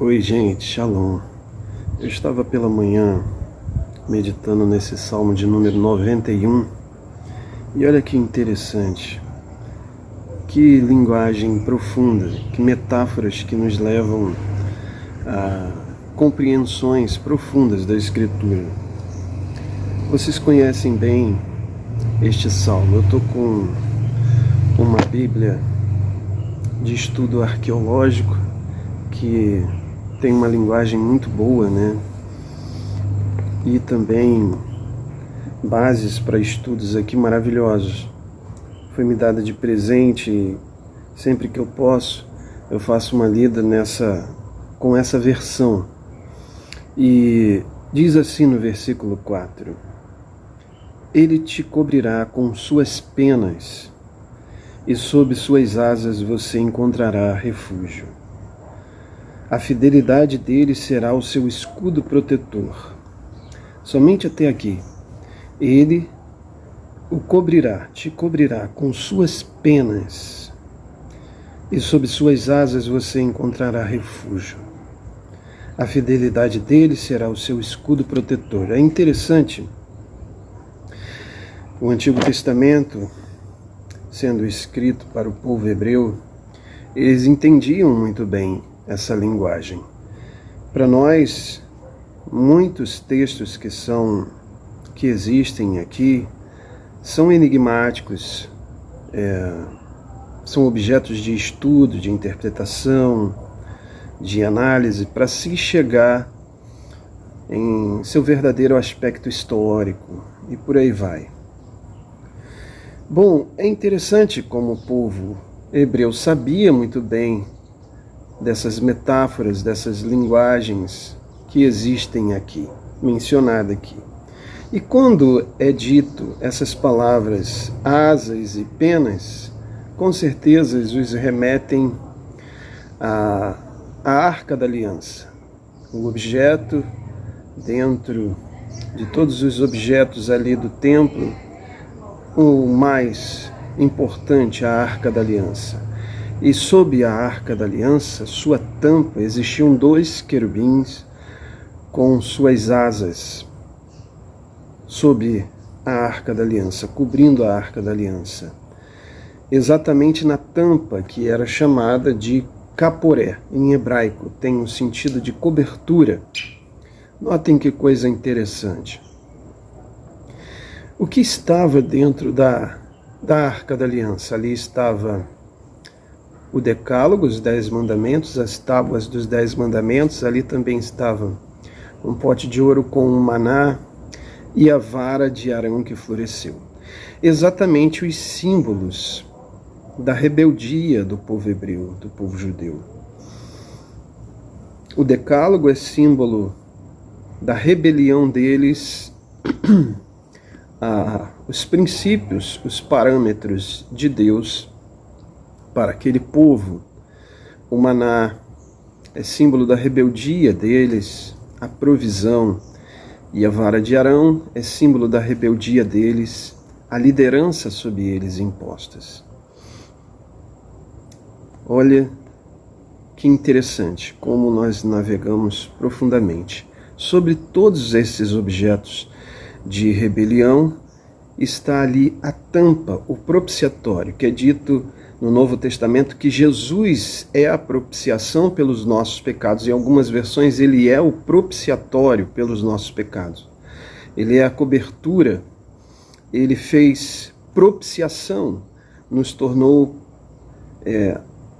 Oi, gente, Shalom. Eu estava pela manhã meditando nesse salmo de número 91 e olha que interessante, que linguagem profunda, que metáforas que nos levam a compreensões profundas da Escritura. Vocês conhecem bem este salmo. Eu estou com uma Bíblia de estudo arqueológico que tem uma linguagem muito boa, né? E também bases para estudos aqui maravilhosos. Foi me dada de presente e sempre que eu posso, eu faço uma lida com essa versão. E diz assim no versículo 4: Ele te cobrirá com suas penas, e sob suas asas você encontrará refúgio. A fidelidade dele será o seu escudo protetor. Somente até aqui. Ele te cobrirá com suas penas, e sob suas asas você encontrará refúgio. A fidelidade dele será o seu escudo protetor. É interessante, o Antigo Testamento, sendo escrito para o povo hebreu, eles entendiam muito bem essa linguagem. Para nós, muitos textos que existem aqui são enigmáticos, são objetos de estudo, de interpretação, de análise, para se chegar em seu verdadeiro aspecto histórico, e por aí vai. Bom, é interessante como o povo hebreu sabia muito bem dessas metáforas, dessas linguagens que existem aqui, mencionada aqui. E quando é dito essas palavras asas e penas, com certeza os remetem à Arca da Aliança, o objeto dentro de todos os objetos ali do templo, o mais importante, a Arca da Aliança. E sob a Arca da Aliança, sua tampa, existiam 2 querubins com suas asas sob a Arca da Aliança, cobrindo a Arca da Aliança. Exatamente na tampa, que era chamada de caporé, em hebraico, tem o sentido de cobertura. Notem que coisa interessante. O que estava dentro da Arca da Aliança? Ali estava o Decálogo, os 10 mandamentos, as tábuas dos 10 mandamentos. Ali também estava um pote de ouro com um maná e a vara de Arão que floresceu. Exatamente os símbolos da rebeldia do povo hebreu, do povo judeu. O Decálogo é símbolo da rebelião deles, os princípios, os parâmetros de Deus para aquele povo. O maná é símbolo da rebeldia deles, a provisão, e a vara de Arão é símbolo da rebeldia deles, a liderança sobre eles impostas. Olha que interessante como nós navegamos profundamente. Sobre todos esses objetos de rebelião está ali a tampa, o propiciatório, que é dito no Novo Testamento que Jesus é a propiciação pelos nossos pecados. Em algumas versões ele é o propiciatório pelos nossos pecados. Ele é a cobertura, ele fez propiciação, nos tornou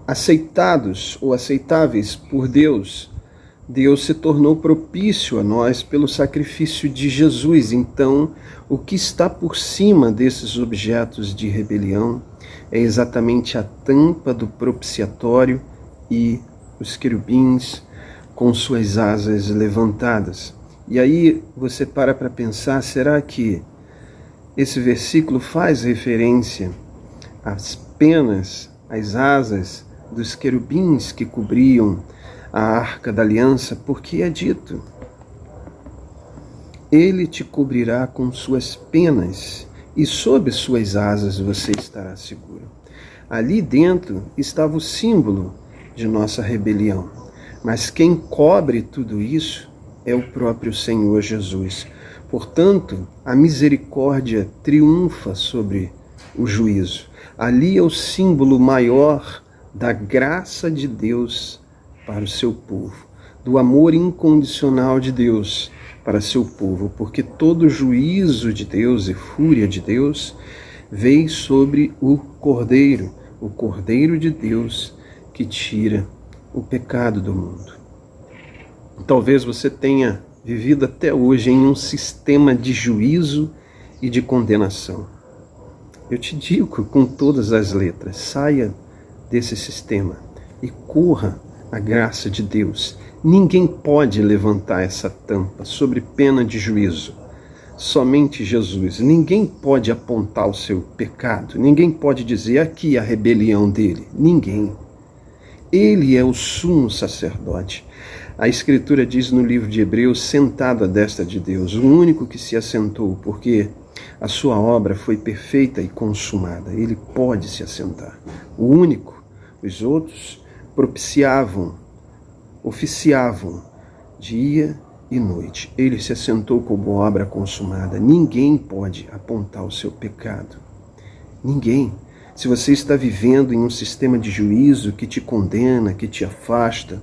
aceitados ou aceitáveis por Deus. Deus se tornou propício a nós pelo sacrifício de Jesus. Então, o que está por cima desses objetos de rebelião é exatamente a tampa do propiciatório e os querubins com suas asas levantadas. E aí você para pensar, será que esse versículo faz referência às penas, às asas dos querubins que cobriam a Arca da Aliança? Porque é dito: Ele te cobrirá com suas penas e sob suas asas você estará seguro. Ali dentro estava o símbolo de nossa rebelião. Mas quem cobre tudo isso é o próprio Senhor Jesus. Portanto, a misericórdia triunfa sobre o juízo. Ali é o símbolo maior da graça de Deus para o seu povo, do amor incondicional de Deus para seu povo, porque todo juízo de Deus e fúria de Deus veio sobre o Cordeiro de Deus que tira o pecado do mundo. Talvez você tenha vivido até hoje em um sistema de juízo e de condenação. Eu te digo com todas as letras, saia desse sistema e corra a graça de Deus. Ninguém pode levantar essa tampa sobre pena de juízo. Somente Jesus. Ninguém pode apontar o seu pecado. Ninguém pode dizer aqui a rebelião dele. Ninguém. Ele é o sumo sacerdote. A Escritura diz no livro de Hebreus, sentado à destra de Deus, o único que se assentou, porque a sua obra foi perfeita e consumada. Ele pode se assentar. O único. Os outros propiciavam, oficiavam dia e noite. Ele se assentou como obra consumada. Ninguém pode apontar o seu pecado. Ninguém. Se você está vivendo em um sistema de juízo que te condena, que te afasta,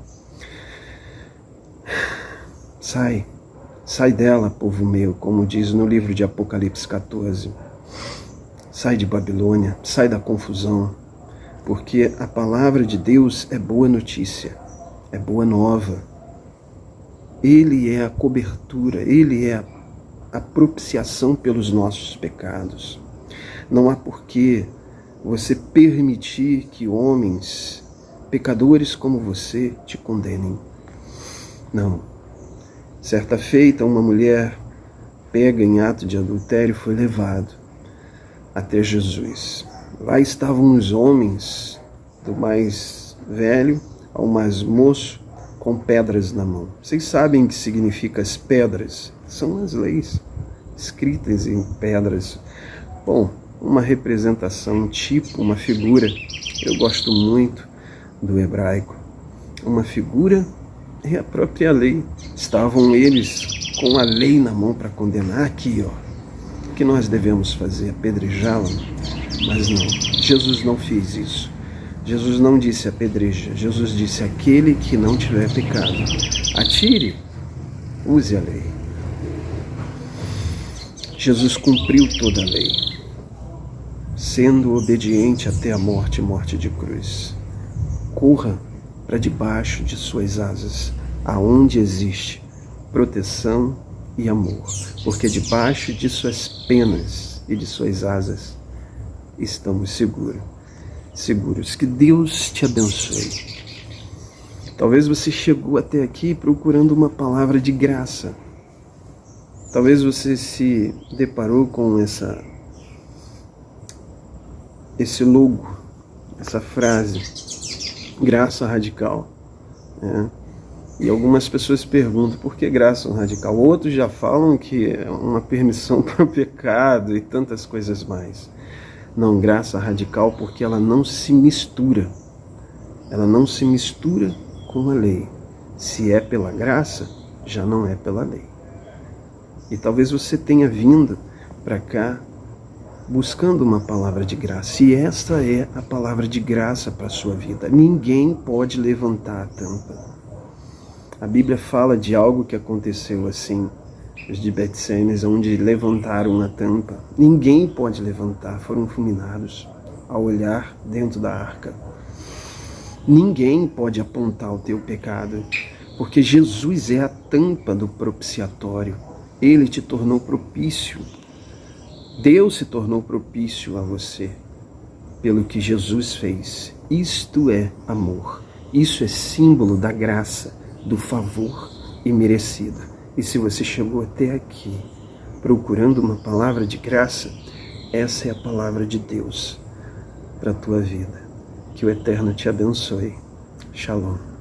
sai dela, povo meu, como diz no livro de Apocalipse 14. Sai de Babilônia, sai da confusão, porque a palavra de Deus é boa notícia, é boa nova. Ele é a cobertura, Ele é a propiciação pelos nossos pecados. Não há porquê você permitir que homens, pecadores como você, te condenem. Não. Certa feita, uma mulher pega em ato de adultério foi levado até Jesus. Lá estavam os homens, do mais velho ao mais moço, com pedras na mão. Vocês sabem o que significa as pedras? São as leis escritas em pedras. Bom, uma representação, um tipo, uma figura. Eu gosto muito do hebraico. Uma figura é a própria lei. Estavam eles com a lei na mão para condenar. Aqui, ó. O que nós devemos fazer? Apedrejá-la? Mas não. Jesus não fez isso. Jesus não disse apedreja. Jesus disse aquele que não tiver pecado, atire, use a lei. Jesus cumpriu toda a lei, sendo obediente até a morte, morte de cruz. Corra para debaixo de suas asas, aonde existe proteção e amor, porque debaixo de suas penas e de suas asas estamos seguros. Que Deus te abençoe. Talvez você chegou até aqui procurando uma palavra de graça. Talvez você se deparou com esse logo, essa frase, graça radical, né? E algumas pessoas perguntam, por que graça radical? Outros já falam que é uma permissão para o pecado e tantas coisas mais. Não, graça radical porque ela não se mistura. Ela não se mistura com a lei. Se é pela graça, já não é pela lei. E talvez você tenha vindo para cá buscando uma palavra de graça. E esta é a palavra de graça para a sua vida. Ninguém pode levantar a tampa. A Bíblia fala de algo que aconteceu assim, os de Betsemes, onde levantaram a tampa. Ninguém pode levantar, foram fulminados ao olhar dentro da arca. Ninguém pode apontar o teu pecado, porque Jesus é a tampa do propiciatório. Ele te tornou propício. Deus se tornou propício a você pelo que Jesus fez. Isto é amor. Isso é símbolo da graça, do favor imerecido. E se você chegou até aqui procurando uma palavra de graça, essa é a palavra de Deus para a tua vida. Que o Eterno te abençoe. Shalom.